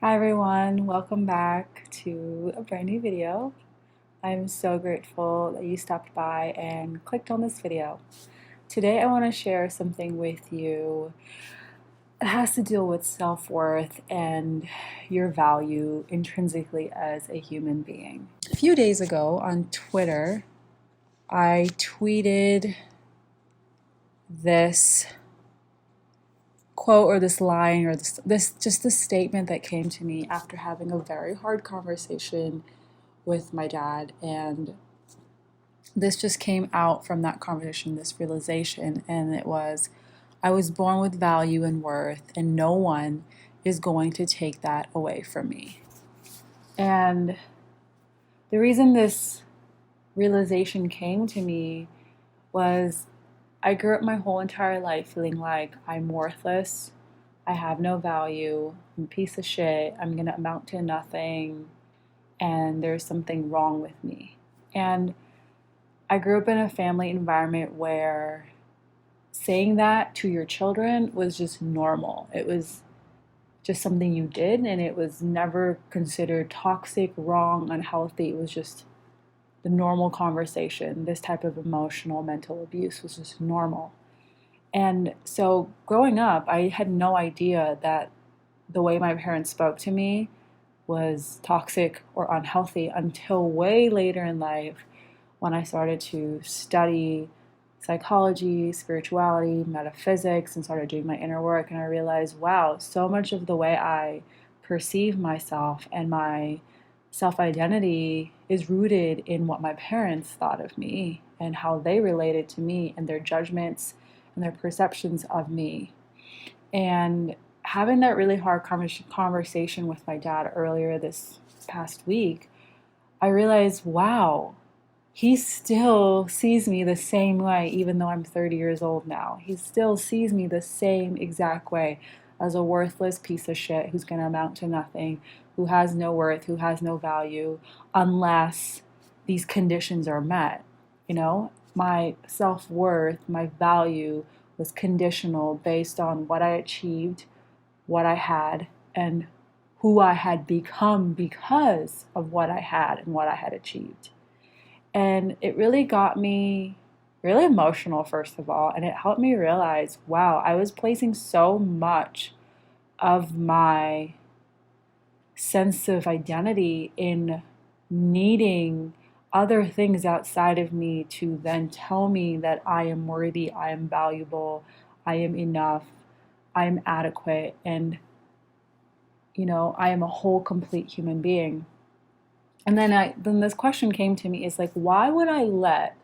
Hi everyone, welcome back to a brand new video. I'm so grateful that you stopped by and clicked on this video. Today I want to share something with you. It has to deal with self-worth and your value intrinsically as a human being. A few days ago on Twitter, I tweeted this quote or this line or this statement that came to me after having a very hard conversation with my dad, and this just came out from that conversation, this realization, and it was, I was born with value and worth, and no one is going to take that away from me. And the reason this realization came to me was I grew up my whole entire life feeling like I'm worthless, I have no value, I'm a piece of shit, I'm gonna amount to nothing, and there's something wrong with me. And I grew up in a family environment where saying that to your children was just normal. It was just something you did, and it was never considered toxic, wrong, unhealthy. It was just the normal conversation. This type of emotional, mental abuse was just normal. And so growing up, I had no idea that the way my parents spoke to me was toxic or unhealthy until way later in life when I started to study psychology, spirituality, metaphysics, and started doing my inner work. And I realized, wow, so much of the way I perceive myself and my self identity is rooted in what my parents thought of me and how they related to me and their judgments and their perceptions of me. And having that really hard conversation with my dad earlier this past week, I realized, wow, he still sees me the same way, even though I'm 30 years old now. He still sees me the same exact way, as a worthless piece of shit who's going to amount to nothing, who has no worth, who has no value, unless these conditions are met. You know, my self-worth, my value was conditional based on what I achieved, what I had, and who I had become because of what I had and what I had achieved. And it really got me really emotional, first of all, and it helped me realize, wow, I was placing so much of my sense of identity in needing other things outside of me to then tell me that I am worthy, I am valuable, I am enough, I am adequate, and I am a whole complete human being. And then this question came to me, is like, why would I let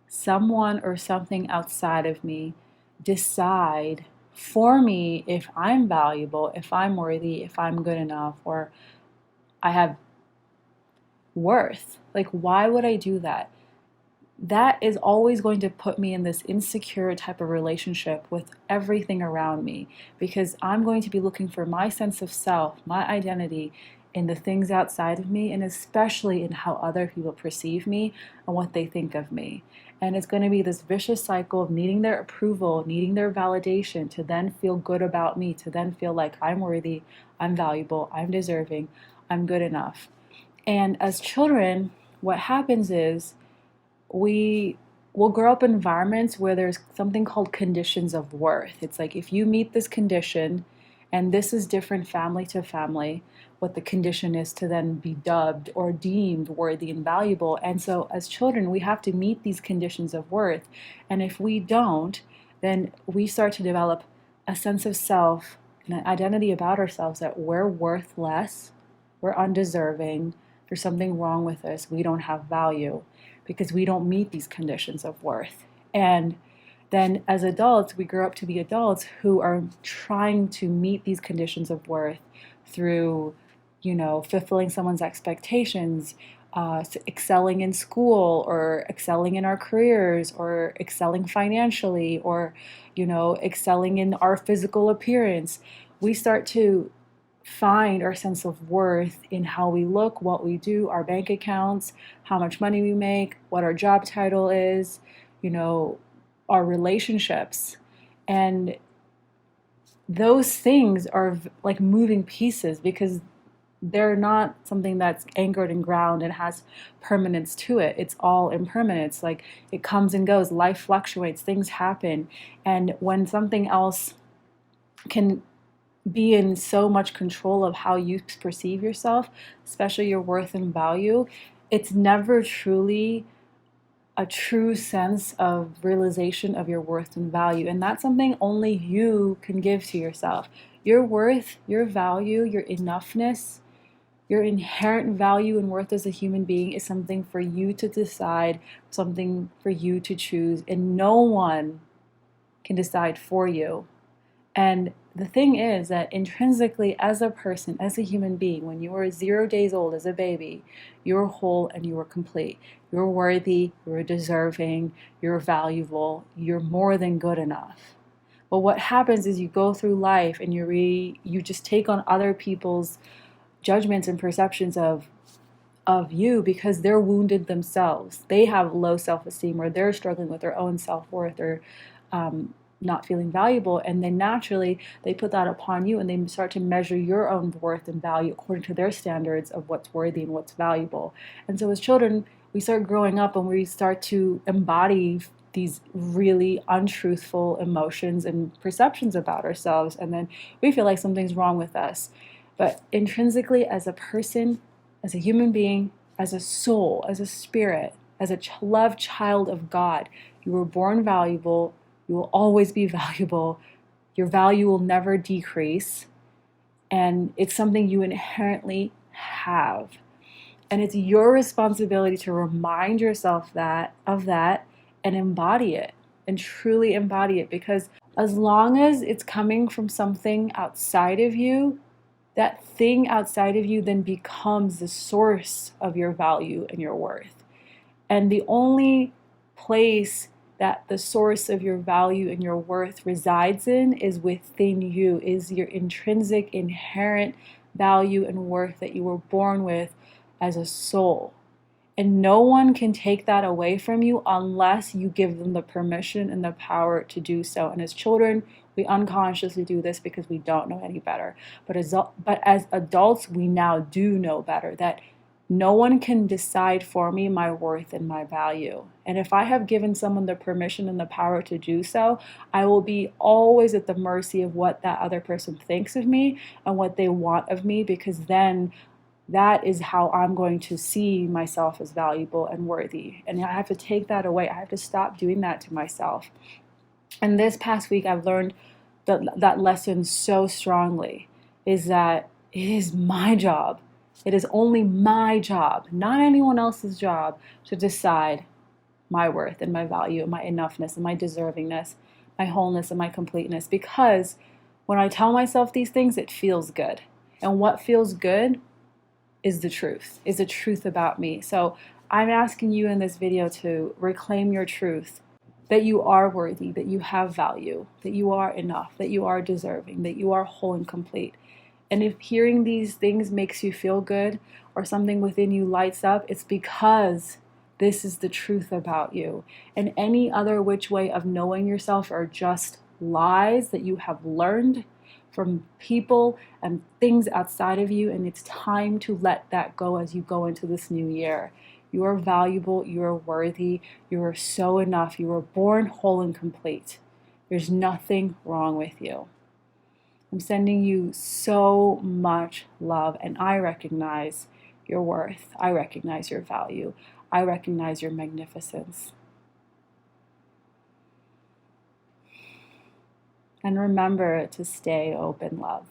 someone or something outside of me decide for me if I'm valuable, if I'm worthy, if I'm good enough, or I have worth? Like, why would I do that? That is always going to put me in this insecure type of relationship with everything around me, because I'm going to be looking for my sense of self, my identity in the things outside of me, and especially in how other people perceive me and what they think of me. And it's going to be this vicious cycle of needing their approval, needing their validation to then feel good about me, to then feel like I'm worthy, I'm valuable, I'm deserving, I'm good enough. And as children, what happens is we will grow up in environments where there's something called conditions of worth. It's like, if you meet this condition, and this is different family to family, what the condition is to then be dubbed or deemed worthy and valuable. And so as children, we have to meet these conditions of worth. And if we don't, then we start to develop a sense of self and an identity about ourselves that we're worth less, we're undeserving, there's something wrong with us, we don't have value because we don't meet these conditions of worth. And then as adults, we grow up to be adults who are trying to meet these conditions of worth through, fulfilling someone's expectations, excelling in school, or excelling in our careers, or excelling financially, or, excelling in our physical appearance. We start to find our sense of worth in how we look, what we do, our bank accounts, how much money we make, what our job title is, our relationships. And those things are like moving pieces, because they're not something that's anchored and ground and has permanence to it. It's all impermanence. Like, it comes and goes, life fluctuates, things happen. And when something else can be in so much control of how you perceive yourself, especially your worth and value, it's never truly a true sense of realization of your worth and value. And that's something only you can give to yourself. Your worth, your value, your enoughness, your inherent value and worth as a human being is something for you to decide, something for you to choose, and no one can decide for you. And the thing is that intrinsically, as a person, as a human being, when you were 0 days old as a baby, you were whole and you were complete. You're worthy, you're deserving, you're valuable, you're more than good enough. But what happens is you go through life and you just take on other people's judgments and perceptions of you because they're wounded themselves. They have low self-esteem, or they're struggling with their own self-worth, or not feeling valuable, and then naturally they put that upon you, and they start to measure your own worth and value according to their standards of what's worthy and what's valuable. And so as children, we start growing up and we start to embody these really untruthful emotions and perceptions about ourselves, and then we feel like something's wrong with us. But intrinsically, as a person, as a human being, as a soul, as a spirit, as a loved child of God, you were born valuable. You will always be valuable. Your value will never decrease. And it's something you inherently have. And it's your responsibility to remind yourself of that and embody it, and truly embody it. Because as long as it's coming from something outside of you, that thing outside of you then becomes the source of your value and your worth. And the only place that the source of your value and your worth resides in is within you, is your intrinsic, inherent value and worth that you were born with as a soul. And no one can take that away from you unless you give them the permission and the power to do so. And as children, we unconsciously do this because we don't know any better. But as adults, we now do know better, that no one can decide for me my worth and my value. And if I have given someone the permission and the power to do so, I will be always at the mercy of what that other person thinks of me and what they want of me, because then that is how I'm going to see myself as valuable and worthy. And I have to take that away. I have to stop doing that to myself. And this past week, I've learned that lesson so strongly, is that it is my job. It is only my job, not anyone else's job, to decide my worth and my value and my enoughness and my deservingness, my wholeness and my completeness. Because when I tell myself these things, it feels good. And what feels good is the truth about me. So I'm asking you in this video to reclaim your truth, that you are worthy, that you have value, that you are enough, that you are deserving, that you are whole and complete. And if hearing these things makes you feel good, or something within you lights up, it's because this is the truth about you. And any other which way of knowing yourself are just lies that you have learned from people and things outside of you, and it's time to let that go as you go into this new year. You are valuable, you are worthy, you are so enough, you were born whole and complete. There's nothing wrong with you. I'm sending you so much love, and I recognize your worth. I recognize your value. I recognize your magnificence. And remember to stay open, love.